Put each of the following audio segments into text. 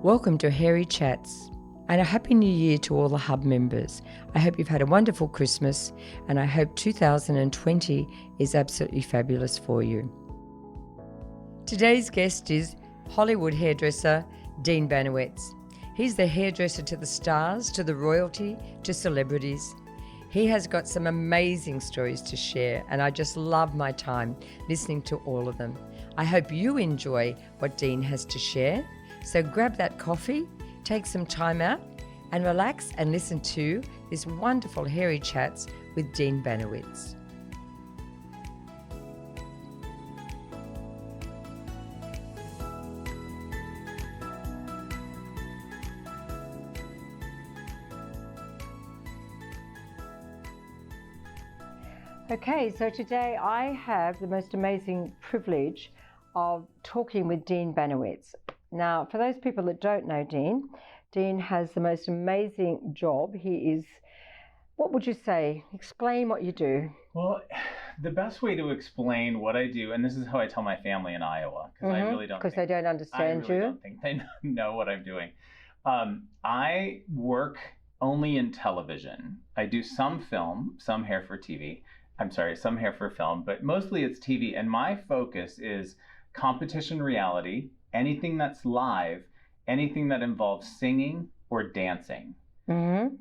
Welcome to Hairy Chats, and a Happy New Year to all the Hub members. I hope you've had a wonderful Christmas, and I hope 2020 is absolutely fabulous for you. Today's guest is Hollywood hairdresser Dean Banowetz. He's the hairdresser to the stars, to the royalty, to celebrities. He has got some amazing stories to share, and I just love my time listening to all of them. I hope you enjoy what Dean has to share. So grab that coffee, take some time out, and relax and listen to this wonderful Hairy Chats with Dean Banowetz. Okay, so today I have the most amazing privilege of talking with Dean Banowetz. Now, for those people that don't know Dean has the most amazing job. He is, what would you say? Explain what you do. Well, the best way to explain what I do, and this is how I tell my family in Iowa, because I really don't because they don't understand you. I really don't think they know what I'm doing. I work only in television. I do some film, some hair for TV. Some hair for film, but mostly it's TV. And my focus is competition reality, anything that's live, anything that involves singing or dancing,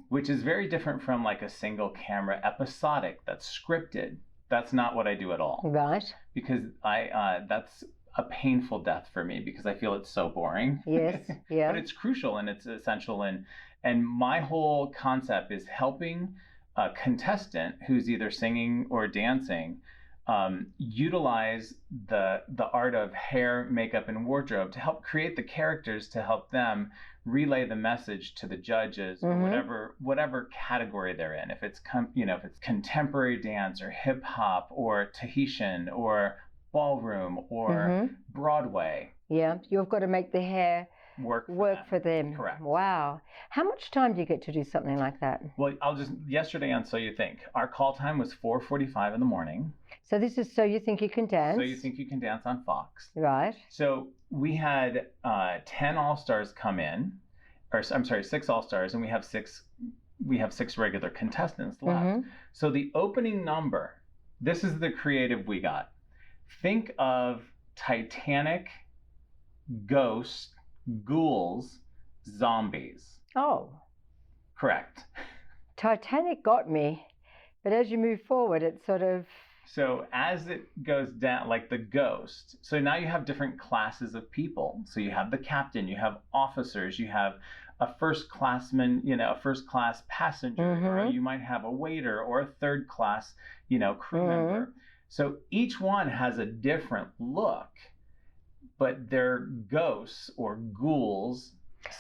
which is very different from like a single camera episodic that's scripted. That's not what I do at all. Right. Because that's a painful death for me because I feel it's so boring. Yes, yeah. But it's crucial and it's essential. And my whole concept is helping a contestant who's either singing or dancing utilize the art of hair, makeup, and wardrobe to help create the characters to help them relay the message to the judges or whatever category they're in. If it's if it's contemporary dance or hip hop or Tahitian or ballroom or Broadway. Yeah, you've got to make the hair work for them. Correct. Wow. How much time do you get to do something like that? Well, yesterday on So You Think, our call time was 4:45 in the morning. So this is So You Think You Can Dance? So You Think You Can Dance on Fox. Right. So we had 10 All-Stars come in, or I'm sorry, 6 All-Stars, and we have six regular contestants left. So the opening number, this is the creative we got. Think of Titanic, ghosts, ghouls, zombies. Oh. Correct. Titanic got me, but as you move forward, it sort of... So as it goes down, like the ghost, so now you have different classes of people. So you have the captain, you have officers, you have a first classman, a first class passenger, or you might have a waiter or a third class, crew member. So each one has a different look, but they're ghosts or ghouls.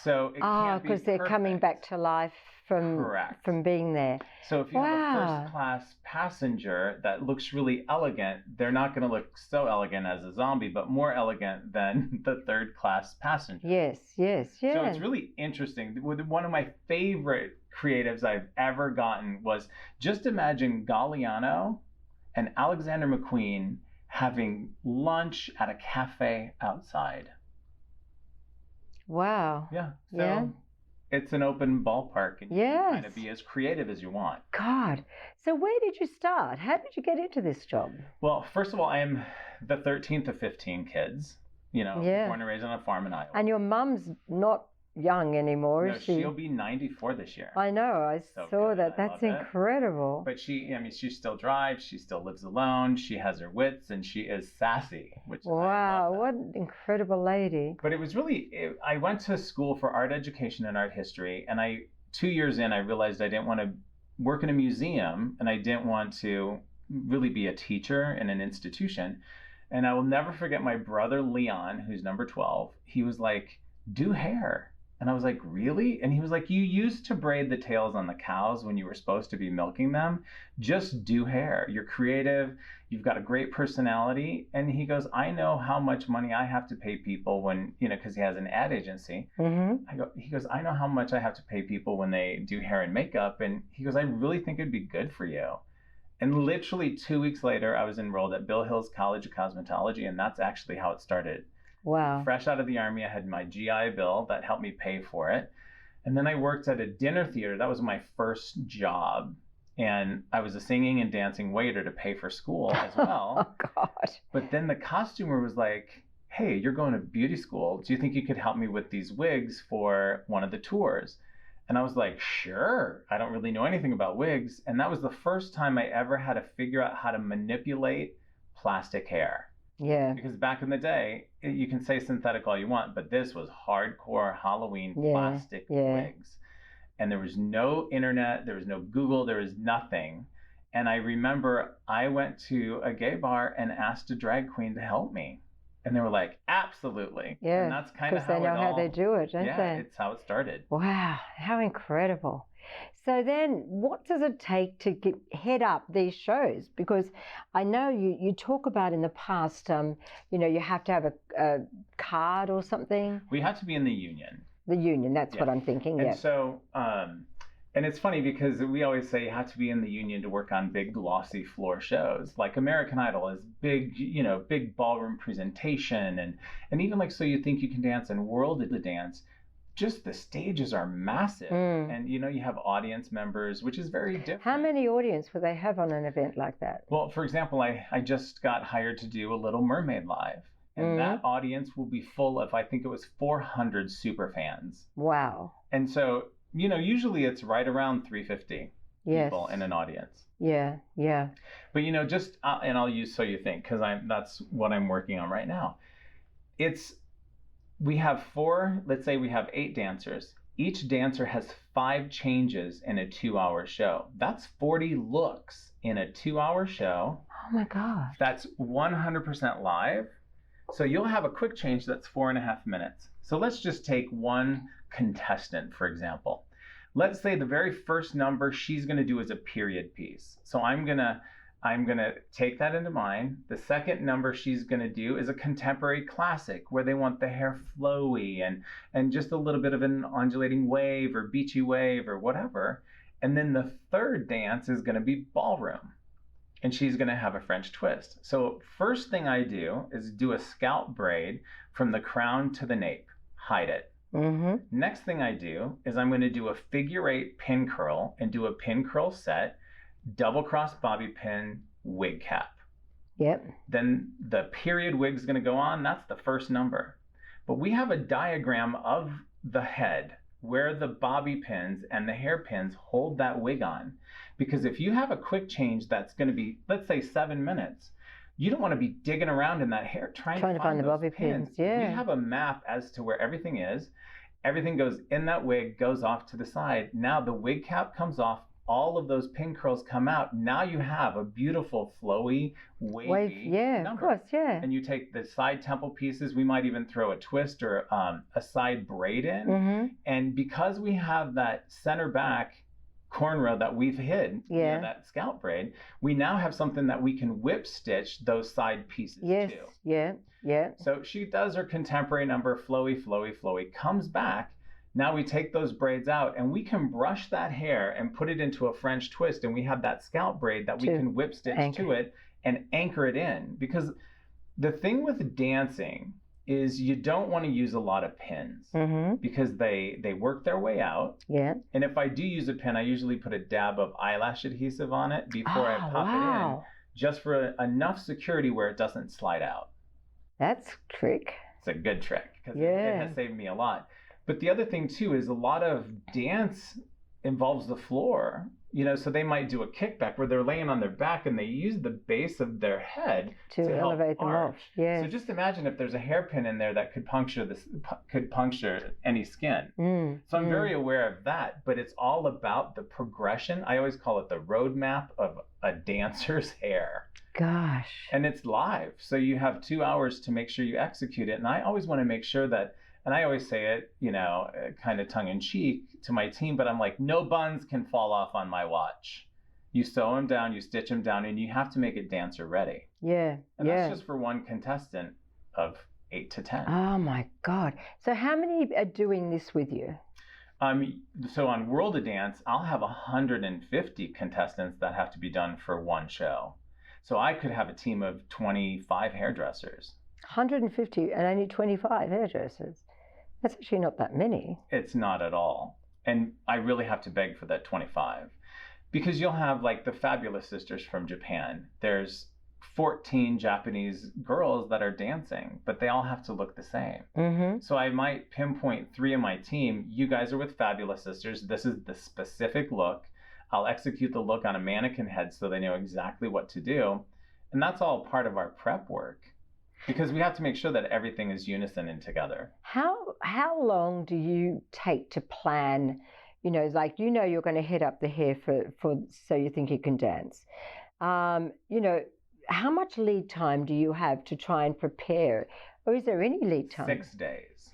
So it can't be because they're coming back to life from being there. So if you have a first class passenger that looks really elegant, they're not going to look so elegant as a zombie, but more elegant than the third class passenger. Yes. So it's really interesting. One of my favorite creatives I've ever gotten was, just imagine Galliano and Alexander McQueen having lunch at a cafe outside. Wow. Yeah. So it's an open ballpark, and you can kind of be as creative as you want. God. So where did you start? How did you get into this job? Well, first of all, I am the 13th of 15 kids, born and raised on a farm in Iowa. And your mum's not young anymore, is she? She'll be 94 this year. I know, I saw that. That's incredible. But she still drives, she still lives alone, she has her wits, and she is sassy, which wow, what an incredible lady. But it was I went to school for art education and art history, and 2 years in, I realized I didn't want to work in a museum, and I didn't want to really be a teacher in an institution. And I will never forget my brother Leon, who's number 12. He was like, do hair. And I was like, really? And he was like, you used to braid the tails on the cows when you were supposed to be milking them. Just do hair. You're creative. You've got a great personality. And he goes, I know how much money I have to pay people when, because he has an ad agency. He goes, I know how much I have to pay people when they do hair and makeup. And he goes, I really think it'd be good for you. And literally 2 weeks later, I was enrolled at Bill Hill's College of Cosmetology. And that's actually how it started. Wow. Fresh out of the Army, I had my GI Bill that helped me pay for it. And then I worked at a dinner theater. That was my first job. And I was a singing and dancing waiter to pay for school as well. Oh, God. But then the costumer was like, hey, you're going to beauty school. Do you think you could help me with these wigs for one of the tours? And I was like, sure. I don't really know anything about wigs. And that was the first time I ever had to figure out how to manipulate plastic hair. Yeah. Because back in the day, you can say synthetic all you want, but this was hardcore Halloween plastic wigs. And there was no internet, there was no Google, there was nothing. And I remember I went to a gay bar and asked a drag queen to help me. And they were like, absolutely. Yeah. And that's kind of Because they know how they do it, don't they? Yeah, it's how it started. Wow, how incredible. So then what does it take to head up these shows? Because I know you talk about in the past, you have to have a card or something. We had to be in the union. The union, that's what I'm thinking, And so, and it's funny because we always say you have to be in the union to work on big glossy floor shows. Like American Idol is big, big ballroom presentation. And even like So You Think You Can Dance and World of the Dance, just the stages are massive. And, you have audience members, which is very different. How many audience would they have on an event like that? Well, for example, I just got hired to do a Little Mermaid Live. And that audience will be full of, I think it was 400 super fans. Wow. And so, usually it's right around 350 people in an audience. Yeah, yeah. But, just, and I'll use So You Think, because that's what I'm working on right now. We have let's say we have 8 dancers. Each dancer has 5 changes in a 2-hour show. That's 40 looks in a 2-hour show. Oh my God. That's 100% live. So you'll have a quick change that's 4.5 minutes. So let's just take one contestant, for example. Let's say the very first number she's going to do is a period piece. So I'm going to take that into mind. The second number she's going to do is a contemporary classic where they want the hair flowy and just a little bit of an undulating wave or beachy wave or whatever. And then the third dance is going to be ballroom. And she's going to have a French twist. So first thing I do is do a scalp braid from the crown to the nape, hide it. Next thing I do is I'm going to do a figure 8 pin curl and do a pin curl set, double cross bobby pin, wig cap. Yep. Then the period wig is going to go on. That's the first number. But we have a diagram of the head where the bobby pins and the hairpins hold that wig on. Because if you have a quick change that's going to be, let's say 7 minutes, you don't want to be digging around in that hair trying to find the bobby pins. Yeah. We have a map as to where everything is. Everything goes in that wig, goes off to the side. Now the wig cap comes off. All of those pin curls come out. Now you have a beautiful, flowy, wavy number. Of course, yeah. And you take the side temple pieces. We might even throw a twist or a side braid in. And because we have that center back cornrow that we've hid, that scalp braid, we now have something that we can whip stitch those side pieces to. Yeah. So she does her contemporary number, flowy, flowy, flowy, comes back. Now we take those braids out and we can brush that hair and put it into a French twist, and we have that scalp braid that we can whip stitch to it and anchor it in. Because the thing with dancing is you don't want to use a lot of pins because they work their way out. Yeah. And if I do use a pin, I usually put a dab of eyelash adhesive on it before I pop it in, just for enough security where it doesn't slide out. That's a trick. It's a good trick because it has saved me a lot. But the other thing too is a lot of dance involves the floor, so they might do a kickback where they're laying on their back and they use the base of their head to elevate them off. Yeah. So just imagine if there's a hairpin in there that could puncture any skin. So I'm very aware of that, but it's all about the progression. I always call it the roadmap of a dancer's hair. Gosh. And it's live. So you have 2 hours to make sure you execute it. And I always want to make sure that, and I always say it, kind of tongue in cheek to my team, but I'm like, no buns can fall off on my watch. You sew them down, you stitch them down, and you have to make it dancer ready. Yeah. And that's just for one contestant of 8 to 10. Oh my God. So how many are doing this with you? So on World of Dance, I'll have 150 contestants that have to be done for one show. So I could have a team of 25 hairdressers. 150 and only 25 hairdressers. That's actually not that many. It's not at all. And I really have to beg for that 25. Because you'll have like the fabulous sisters from Japan. There's 14 Japanese girls that are dancing, but they all have to look the same. Mm-hmm. So I might pinpoint 3 of my team. You guys are with fabulous sisters. This is the specific look. I'll execute the look on a mannequin head so they know exactly what to do. And that's all part of our prep work because we have to make sure that everything is unison and together. How long do you take to plan? Like you're going to head up the hair for so you think you can dance. How much lead time do you have to try and prepare, or is there any lead time? 6 days.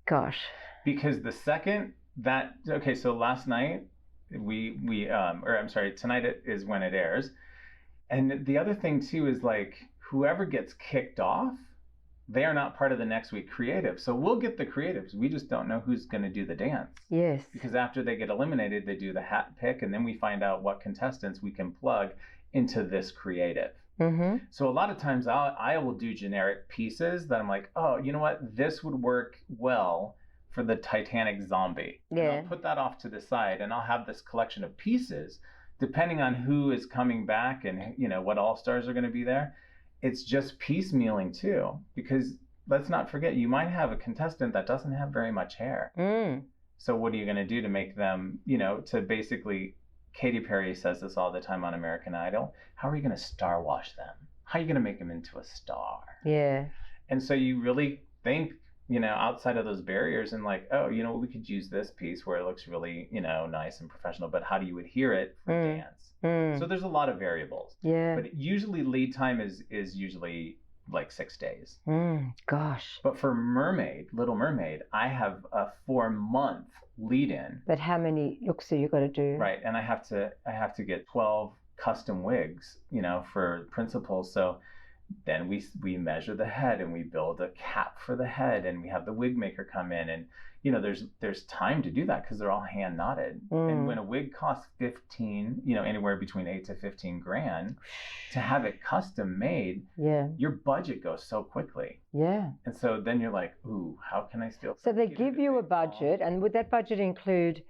Gosh. Because the second that so last night tonight is when it airs, and the other thing too is like whoever gets kicked off, they are not part of the next week creative. So we'll get the creatives. We just don't know who's going to do the dance. Yes. Because after they get eliminated, they do the hat pick, and then we find out what contestants we can plug into this creative. Mm-hmm. So a lot of times I will do generic pieces that I'm like, oh, you know what? This would work well for the Titanic zombie. Yeah. And I'll put that off to the side, and I'll have this collection of pieces depending on who is coming back and what all-stars are going to be there. It's just piecemealing too, because let's not forget, you might have a contestant that doesn't have very much hair. Mm. So what are you going to do to make them, to basically, Katy Perry says this all the time on American Idol, how are you going to star wash them? How are you going to make them into a star? Yeah. And so you really think, outside of those barriers and like, oh, we could use this piece where it looks really, nice and professional, but how do you adhere it for dance? Mm. So there's a lot of variables. Yeah. But usually lead time is usually like 6 days. Gosh. But for Little Mermaid, I have a 4-month lead in. But how many looks have you got to do? Right. And I have to get 12 custom wigs, for principals. So then we measure the head and we build a cap for the head and we have the wig maker come in and there's time to do that because they're all hand knotted. And when a wig costs 15, anywhere between 8 to 15 grand to have it custom made, your budget goes so quickly. Yeah. And so then you're like, ooh, how can I still? So they give you a budget, and would that budget include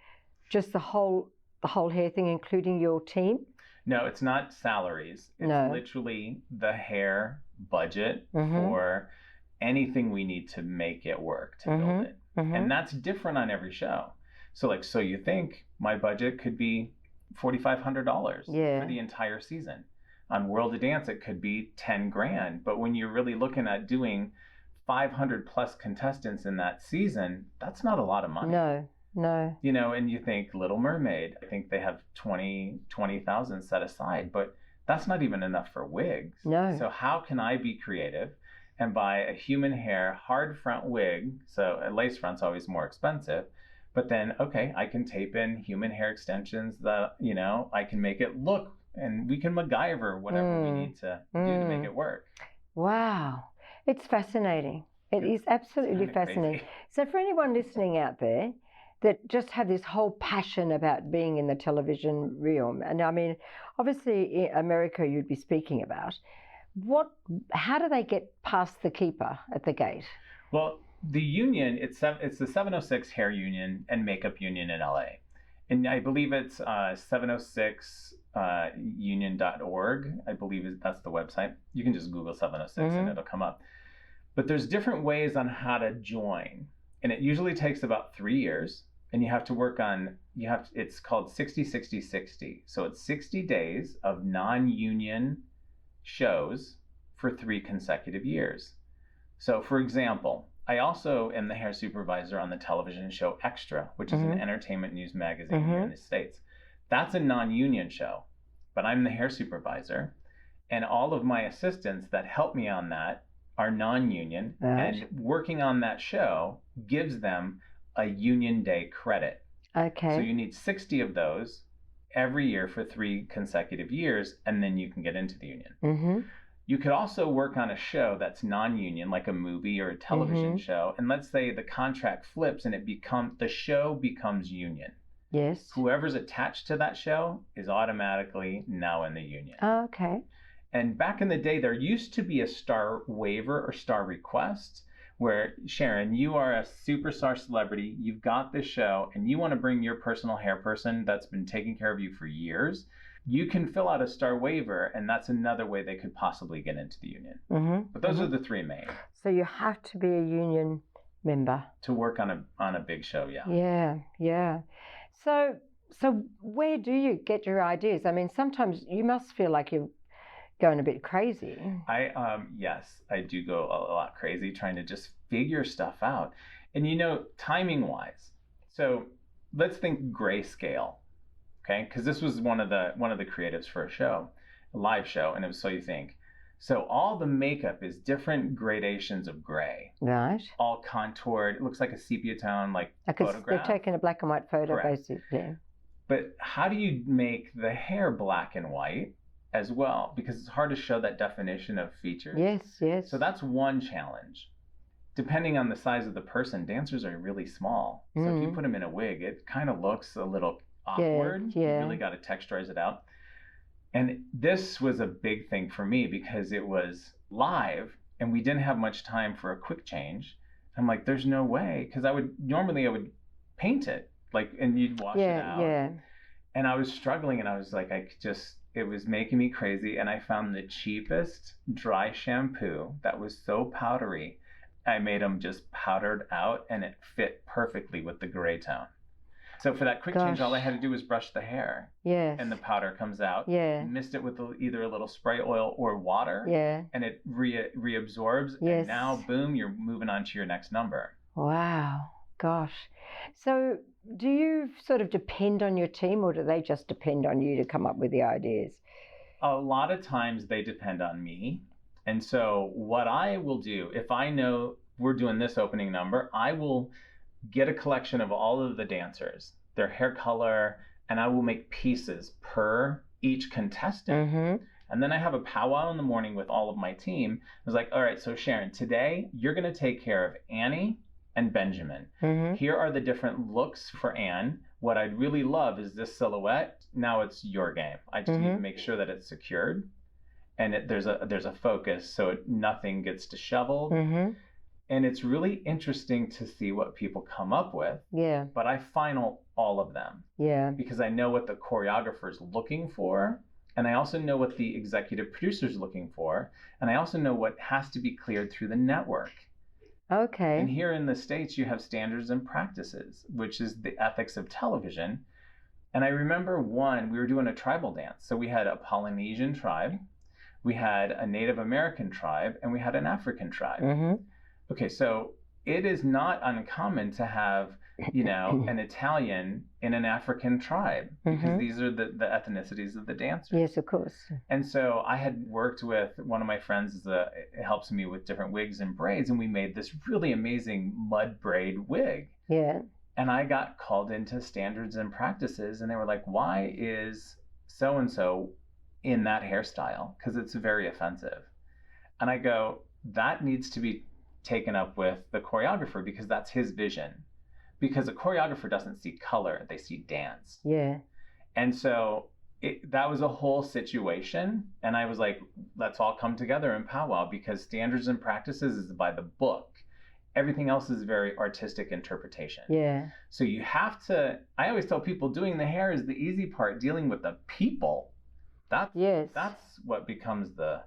just the whole hair thing, including your team? No, it's not salaries. It's literally the hair budget for anything we need to make it work, to build it. And that's different on every show. So you think my budget could be $4,500 for the entire season. On World of Dance, it could be 10 grand. But when you're really looking at doing 500 plus contestants in that season, that's not a lot of money. No. And you think Little Mermaid, I think they have 20,000 set aside, but that's not even enough for wigs. No. So how can I be creative and buy a human hair hard front wig? So a lace front's always more expensive, but then, okay, I can tape in human hair extensions that, I can make it look, and we can MacGyver whatever we need to do to make it work. Wow. It's fascinating. It is absolutely fascinating. Crazy. So for anyone listening out there that just have this whole passion about being in the television realm, and I mean, obviously in America you'd be speaking about, how do they get past the keeper at the gate? Well, the union, it's the 706 Hair Union and Makeup Union in LA. And I believe it's 706union.org. I believe that's the website. You can just Google 706 and it'll come up. But there's different ways on how to join. And it usually takes about 3 years. And you have to work on, it's called 60-60-60. So it's 60 days of non-union shows for 3 consecutive years. So for example, I also am the hair supervisor on the television show Extra, which is an entertainment news magazine here in the States. That's a non-union show, but I'm the hair supervisor. And all of my assistants that help me on that are non-union, and working on that show gives them a union day credit. Okay. So you need 60 of those every year for 3 consecutive years, and then you can get into the union. You could also work on a show that's non-union, like a movie or a television show, and let's say the contract flips and the show becomes union. Yes. Whoever's attached to that show is automatically now in the union. Oh, okay. And back in the day, there used to be a star waiver or star request where, Sharon, you are a superstar celebrity, you've got this show, and you want to bring your personal hair person that's been taking care of you for years. You can fill out a star waiver, and that's another way they could possibly get into the union. But those are the three main. So you have to be a union member To work on a big show, yeah. Yeah, yeah. So where do you get your ideas? I mean, sometimes you must feel like you're going a bit crazy. Yes, I do go a lot crazy trying to just figure stuff out. And timing wise, so let's think grayscale, okay? Because this was one of the creatives for a live show, and it was So You Think. So all the makeup is different gradations of gray. Right. All contoured. It looks like a sepia tone, like photograph. They're taking a black and white photo, Correct. basically. But how do you make the hair black and white as well? Because it's hard to show that definition of features. Yes. So that's one challenge. Depending on the size of the person, dancers are really small. So if you put them in a wig, it kind of looks a little awkward. Yeah. You really got to texturize it out. And this was a big thing for me because it was live and we didn't have much time for a quick change. I'm like, there's no way. Because I would paint it, and you'd wash it out. Yeah. And I was struggling, and I was like, it was making me crazy. And I found the cheapest dry shampoo that was so powdery. I made them just powdered out, and it fit perfectly with the gray tone. So for that quick change, all I had to do was brush the hair. Yes. And the powder comes out. Yeah. Mist it with either a little spray oil or water. Yeah. And it reabsorbs. Yes. And now, boom, you're moving on to your next number. Wow. Gosh. So do you sort of depend on your team, or do they just depend on you to come up with the ideas? A lot of times they depend on me. And so what I will do, if I know we're doing this opening number, I will get a collection of all of the dancers, their hair color, and I will make pieces per each contestant. And then I have a powwow in the morning with all of my team. I was like, all right, so Sharon, today you're going to take care of Annie and Benjamin. Here are the different looks for Anne. What I'd really love is this silhouette. Now it's your game. I just need to make sure that it's secured and there's a focus so nothing gets disheveled. And it's really interesting to see what people come up with. Yeah. But I final all of them. Yeah. Because I know what the choreographer is looking for. And I also know what the executive producer is looking for. And I also know what has to be cleared through the network. Okay. And here in the States, you have standards and practices, which is the ethics of television. And I remember we were doing a tribal dance. So we had a Polynesian tribe, we had a Native American tribe, and we had an African tribe. Okay, so it is not uncommon to have, an Italian in an African tribe because these are the ethnicities of the dancers. Yes, of course. And so I had worked with one of my friends it helps me with different wigs and braids, and we made this really amazing mud braid wig. Yeah. And I got called into standards and practices, and they were like, why is so-and-so in that hairstyle? Because it's very offensive. And I go, that needs to be taken up with the choreographer because that's his vision. Because a choreographer doesn't see color, they see dance. Yeah. And so that was a whole situation. And I was like, let's all come together in powwow because standards and practices is by the book. Everything else is very artistic interpretation. Yeah. So you have to, I always tell people doing the hair is the easy part, dealing with the people. That's what becomes the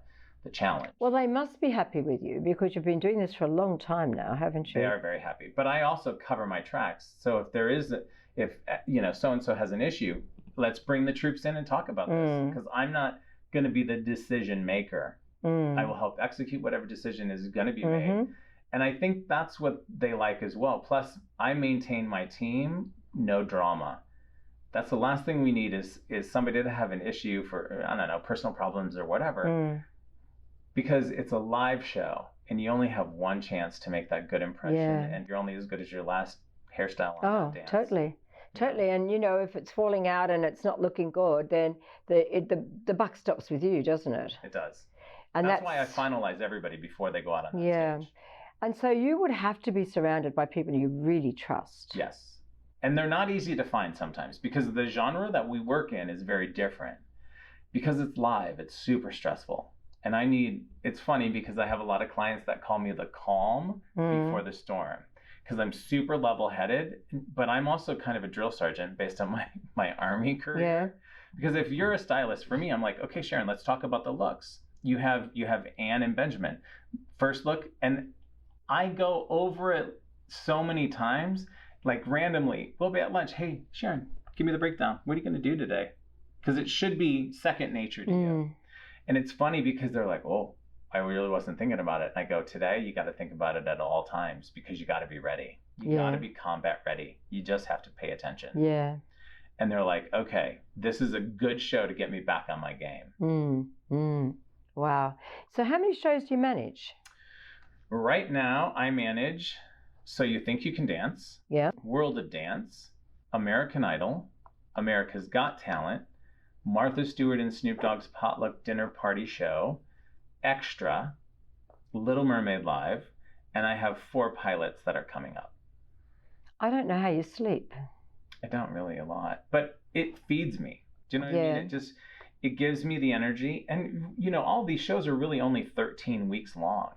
challenge. Well, they must be happy with you because you've been doing this for a long time now, haven't you? They are very happy. But I also cover my tracks. So if there is, so-and-so has an issue, let's bring the troops in and talk about this because I'm not going to be the decision maker. I will help execute whatever decision is going to be made. And I think that's what they like as well. Plus, I maintain my team, no drama. That's the last thing we need is somebody to have an issue for, I don't know, personal problems or whatever. Because it's a live show and you only have one chance to make that good impression and you're only as good as your last hairstyle on that dance. Totally. And if it's falling out and it's not looking good, then the buck stops with you, doesn't it? It does. And that's why I finalize everybody before they go out on that stage. And so you would have to be surrounded by people you really trust. Yes. And they're not easy to find sometimes because the genre that we work in is very different. Because it's live, it's super stressful. And it's funny because I have a lot of clients that call me the calm before the storm, because I'm super level-headed, but I'm also kind of a drill sergeant based on my Army career. Yeah. Because if you're a stylist, for me, I'm like, okay, Sharon, let's talk about the looks. You have Anne and Benjamin. First look, and I go over it so many times, like randomly. We'll be at lunch. Hey, Sharon, give me the breakdown. What are you going to do today? Because it should be second nature to you. And it's funny because they're like, oh, I really wasn't thinking about it. And I go, today, you got to think about it at all times, because you got to be ready. You got to be combat ready. You just have to pay attention. Yeah. And they're like, okay, this is a good show to get me back on my game. Wow. So how many shows do you manage? Right now, I manage So You Think You Can Dance, Yeah. World of Dance, American Idol, America's Got Talent, Martha Stewart and Snoop Dogg's Potluck Dinner Party Show, Extra, Little Mermaid Live, and I have 4 pilots that are coming up. I don't know how you sleep. I don't really a lot, but it feeds me. Do you know what I mean? It gives me the energy. And, all these shows are really only 13 weeks long.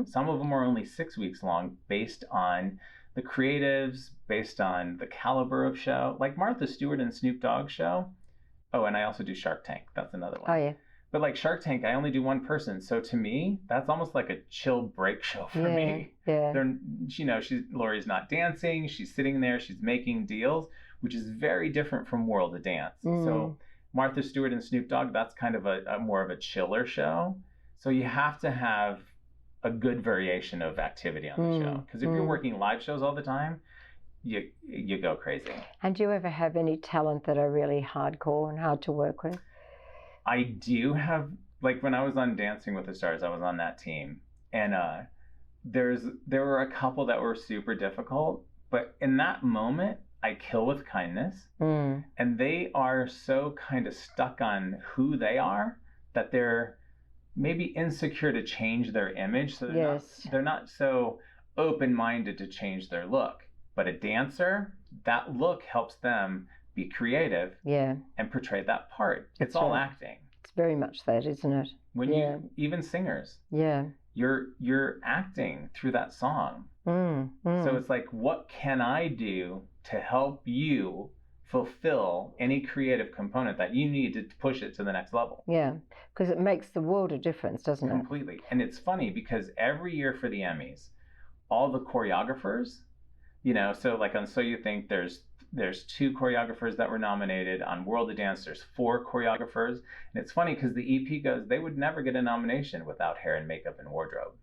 Some of them are only 6 weeks long, based on the creatives, based on the caliber of show. Like Martha Stewart and Snoop Dogg show. Oh, and I also do Shark Tank. That's another one. Oh, yeah. But like Shark Tank, I only do one person. So to me, that's almost like a chill break show for me. Yeah. Lori's not dancing. She's sitting there. She's making deals, which is very different from World of Dance. So Martha Stewart and Snoop Dogg, that's kind of a more of a chiller show. So you have to have a good variation of activity on the show. Because if you're working live shows all the time, you go crazy. And do you ever have any talent that are really hardcore and hard to work with? I do have, like when I was on Dancing with the Stars, I was on that team. And there were a couple that were super difficult. But in that moment, I kill with kindness. And they are so kind of stuck on who they are that they're maybe insecure to change their image. So they're not so open-minded to change their look. But a dancer, that look helps them be creative and portray that part. It's all acting. It's very much that, isn't it? Even singers. You're acting through that song. So it's like, what can I do to help you fulfill any creative component that you need to push it to the next level? Yeah, because it makes the world a difference, doesn't it? Completely. And it's funny because every year for the Emmys, all the choreographers, so like on So You Think, there's 2 choreographers that were nominated. On World of Dance, there's 4 choreographers. And it's funny because the EP goes, they would never get a nomination without hair and makeup and wardrobe.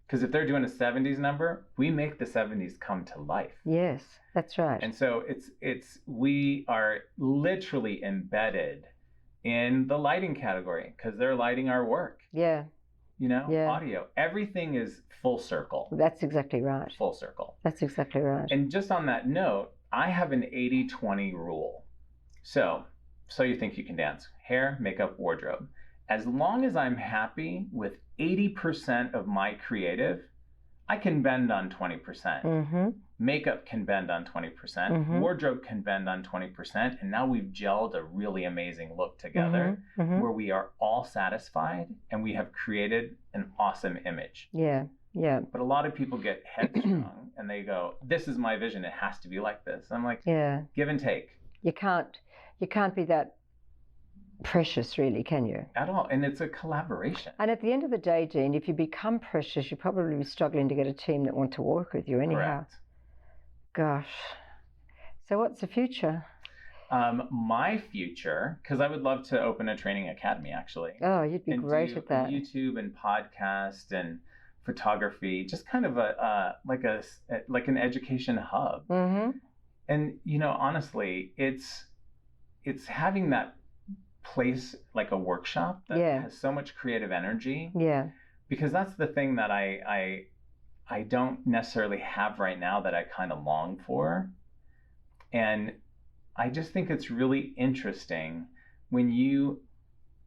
Because if they're doing a 70s number, we make the 70s come to life. Yes, that's right. And so we are literally embedded in the lighting category because they're lighting our work. Audio. Everything is full circle. That's exactly right. Full circle. That's exactly right. And just on that note, I have an 80-20 rule. So You Think You Can Dance. Hair, makeup, wardrobe. As long as I'm happy with 80% of my creative, I can bend on 20%. Makeup can bend on 20%. Wardrobe can bend on 20%. And now we've gelled a really amazing look together where we are all satisfied and we have created an awesome image. But a lot of people get headstrong and they go, this is my vision. It has to be like this. I'm like, give and take. You can't be that precious, really, can you? At all. And it's a collaboration. And at the end of the day, Dean, if you become precious, you're probably struggling to get a team that want to work with you anyhow. Correct. Gosh. So what's the future? My future, because I would love to open a training academy, actually. Oh, you'd be great at that. YouTube and podcast and photography, just kind of like an education hub. And honestly, it's having that place like a workshop that has so much creative energy. Because that's the thing that I don't necessarily have right now that I kind of long for. And I just think it's really interesting when you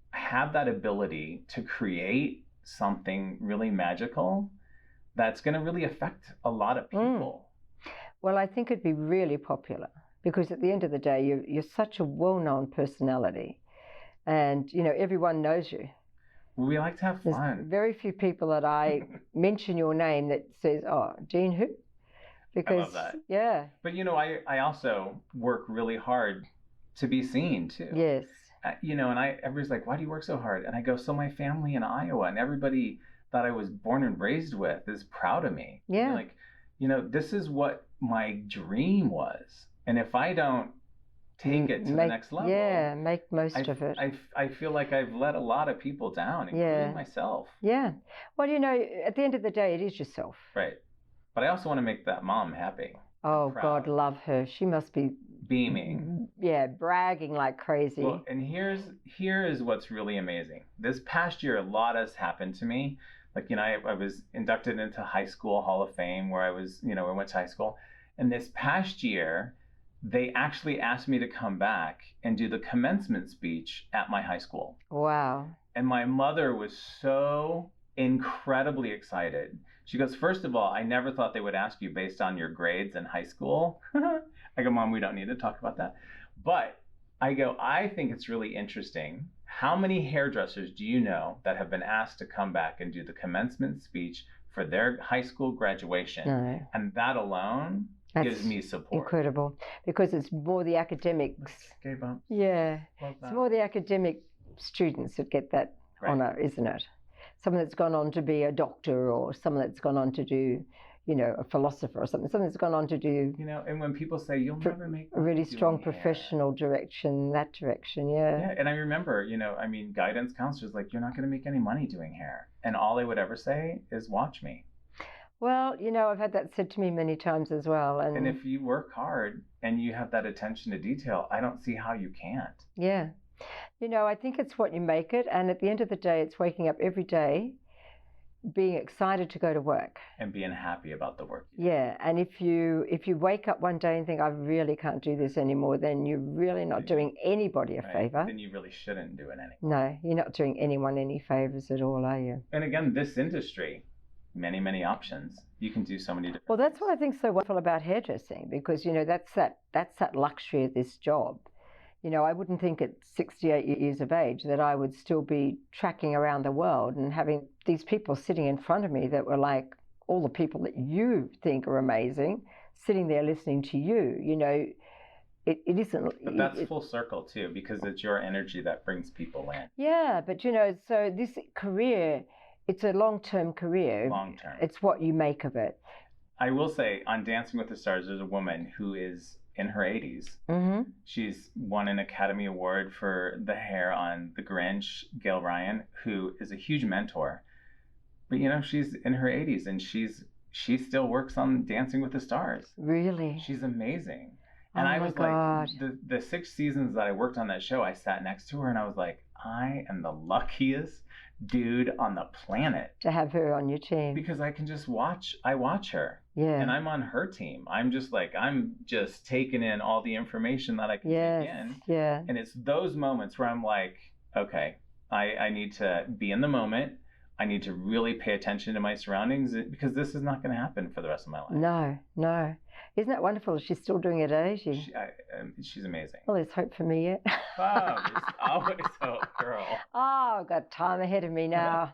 have that ability to create something really magical that's going to really affect a lot of people. Well, I think it'd be really popular because at the end of the day, you're such a well-known personality and, everyone knows you. We like to have There's fun. very few people that I mention your name that says, "Oh, Jean who?" Because, I love that. yeah. But I also work really hard to be seen too. Yes. And everybody's like, "Why do you work so hard?" And I go, "So my family in Iowa and everybody that I was born and raised with is proud of me." Yeah. Like, this is what my dream was. And if I don't take it to the next level, make most of it. I feel like I've let a lot of people down, including myself. Yeah. Well, at the end of the day, it is yourself. Right. But I also want to make that mom happy. Oh, God, love her. She must be beaming. Yeah, bragging like crazy. Well, and here is what's really amazing. This past year, a lot has happened to me. Like, I was inducted into High School Hall of Fame where I went to high school. And this past year, they actually asked me to come back and do the commencement speech at my high school. Wow. And my mother was so incredibly excited. She goes, "First of all, I never thought they would ask you based on your grades in high school." I go, "Mom, we don't need to talk about that." But I go, "I think it's really interesting. How many hairdressers do you know that have been asked to come back and do the commencement speech for their high school graduation?" No. And that alone gives me support. Incredible. Because it's more the academics. Okay, bumps. Yeah. Love that. It's more the academic students that get that honor, isn't it? Someone that's gone on to be a doctor, or someone that's gone on to do, a philosopher or something. Someone that's gone on to do, and when people say you'll never make a really strong professional direction, that direction, Yeah, and I remember, guidance counselors like, "You're not going to make any money doing hair," and all they would ever say is, "Watch me." Well, I've had that said to me many times as well. And if you work hard and you have that attention to detail, I don't see how you can't. Yeah. I think it's what you make it. And at the end of the day, it's waking up every day, being excited to go to work. And being happy about the work. Yeah. And if you wake up one day and think, "I really can't do this anymore," then you're really not doing anybody a favor. Then you really shouldn't do it anymore. No, you're not doing anyone any favors at all, are you? And again, this industry, many, many options. You can do so many different Well, that's what I think is so wonderful about hairdressing, because, that's that luxury of this job. I wouldn't think at 68 years of age that I would still be tracking around the world and having these people sitting in front of me that were like all the people that you think are amazing, sitting there listening to you. It isn't. But that's full circle too, because it's your energy that brings people in. Yeah, but so this career, it's a long-term career. Long-term. It's what you make of it. I will say, on Dancing with the Stars, there's a woman who is in her 80s. Mm-hmm. She's won an Academy Award for the hair on The Grinch, Gail Ryan, who is a huge mentor. But she's in her 80s and she still works on Dancing with the Stars. Really? She's amazing. And oh I was God. like, the 6 seasons that I worked on that show, I sat next to her and I was like, I am the luckiest dude on the planet to have her on your team, because I can just watch her. Yeah. And I'm on her team. I'm just taking in all the information that I can take in. Yeah. And it's those moments where I'm like, okay, I need to be in the moment. I need to really pay attention to my surroundings, because this is not going to happen for the rest of my life. No. Isn't that wonderful? She's still doing it at 80. She's amazing. Well, there's hope for me yet. Oh, there's always hope, girl. Oh, I've got time ahead of me now.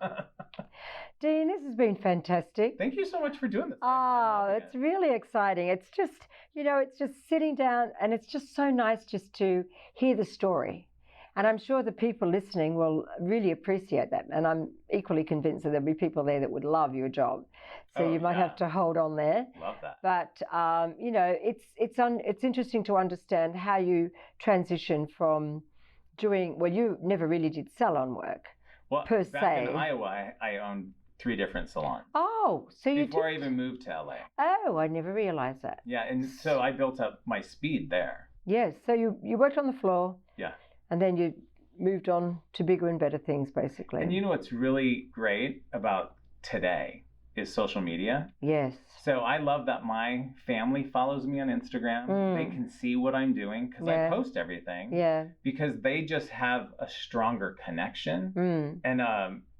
Dean, this has been fantastic. Thank you so much for doing this. Oh, it's really exciting. It's just, it's just sitting down, and it's just so nice just to hear the story. And I'm sure the people listening will really appreciate that. And I'm equally convinced that there'll be people there that would love your job. So you might have to hold on there. Love that. But, it's interesting to understand how you transition from doing, well, you never really did salon work, per se. Back in Iowa, I owned 3 different salons. Oh, so you Before I even moved to LA. Oh, I never realized that. Yeah, and so I built up my speed there. Yes, so you worked on the floor. Yeah. And then you moved on to bigger and better things, basically. And what's really great about today is social media. Yes. So I love that my family follows me on Instagram. They can see what I'm doing because I post everything. Yeah. Because they just have a stronger connection. And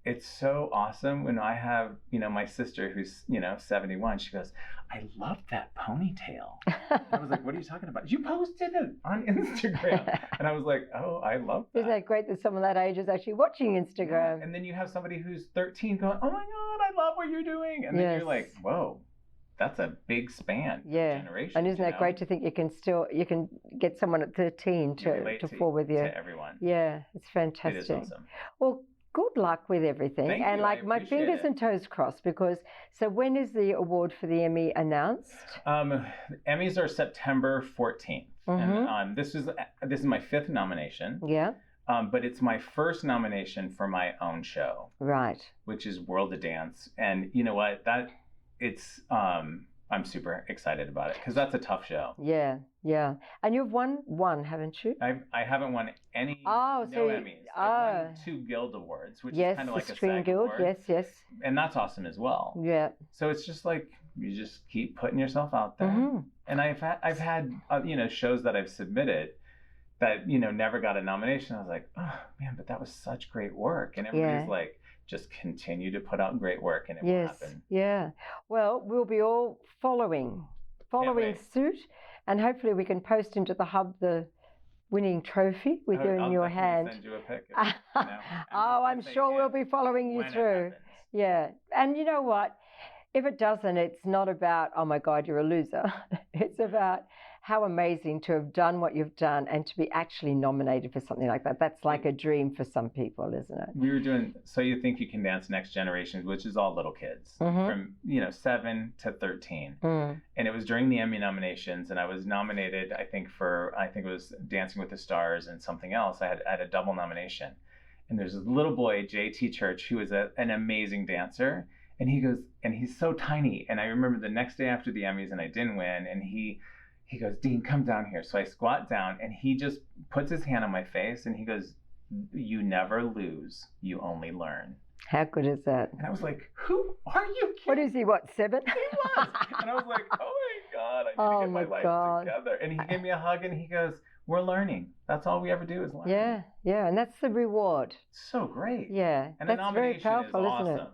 it's so awesome when I have, my sister who's, 71, she goes, I love that ponytail. And I was like, what are you talking about? You posted it on Instagram. And I was like, oh, I love that. Isn't that great that someone that age is actually watching Instagram? Yeah. And then you have somebody who's 13 going, oh my God, I love what you're doing. And then you're like, whoa, that's a big span. Yeah. Generation. And isn't that great to think you can get someone at 13 to fall with you? To everyone. Yeah, it's fantastic. It is awesome. Well, good luck with everything. Thank and you. like my fingers and toes crossed, because so when is the award for the Emmy announced? Emmys are September 14th. And this is my 5th nomination. Yeah. But it's my first nomination for my own show. Right. Which is World of Dance. And you know what? I'm super excited about it because that's a tough show. Yeah, yeah. And you've won one, haven't you? I haven't won any Emmys. I've won 2 Guild Awards, which is kind of like a SAG Guild. Award. Yes. And that's awesome as well. Yeah. So it's just like you just keep putting yourself out there. Mm-hmm. And I've had shows that I've submitted that never got a nomination. I was like, oh man, but that was such great work. And everybody's like, just continue to put out great work and it will happen. Yeah. Well, we'll be all following suit, and hopefully we can post into the hub the winning trophy with you in your hand. I'll send you a pic. I'm sure we'll be following you through. Yeah. And you know what? If it doesn't, it's not about, oh my God, you're a loser. It's about how amazing to have done what you've done and to be actually nominated for something like that. That's like a dream for some people, isn't it? We were doing So You Think You Can Dance Next Generation, which is all little kids from 7 to 13. And it was during the Emmy nominations, and I was nominated, I think it was Dancing with the Stars and something else. I had a double nomination. And there's a little boy, JT Church, who is an amazing dancer. And he goes, and he's so tiny. And I remember the next day after the Emmys, and I didn't win, and he goes, Dean, come down here. So I squat down, and he just puts his hand on my face, and he goes, you never lose, you only learn. How good is that? And I was like, who are you kidding? What is he, 7? He was. And I was like, oh my God, I need to get my life together. And he gave me a hug, and he goes, we're learning. That's all we ever do is learn. Yeah, and that's the reward. So great. Yeah, and that's very powerful, awesome. Isn't it?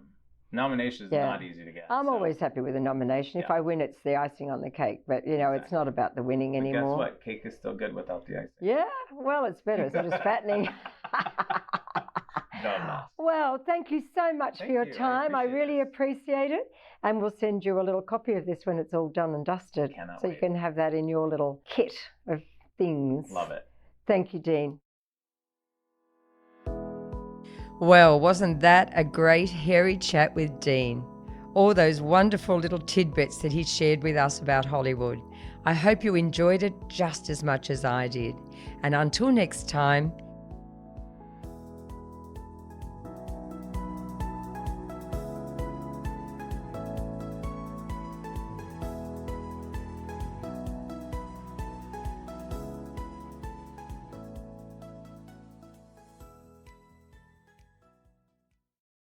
Nomination is not easy to get. I'm always happy with a nomination. If I win, it's the icing on the cake. But, it's not about the winning anymore. Guess what? Cake is still good without the icing. Yeah, well, it's better. It's not as fattening. Well, thank you so much for your time. I really appreciate it. And we'll send you a little copy of this when it's all done and dusted. So you can have that in your little kit of things. Love it. Thank you, Dean. Well, wasn't that a great hairy chat with Dean? All those wonderful little tidbits that he shared with us about Hollywood. I hope you enjoyed it just as much as I did. And until next time,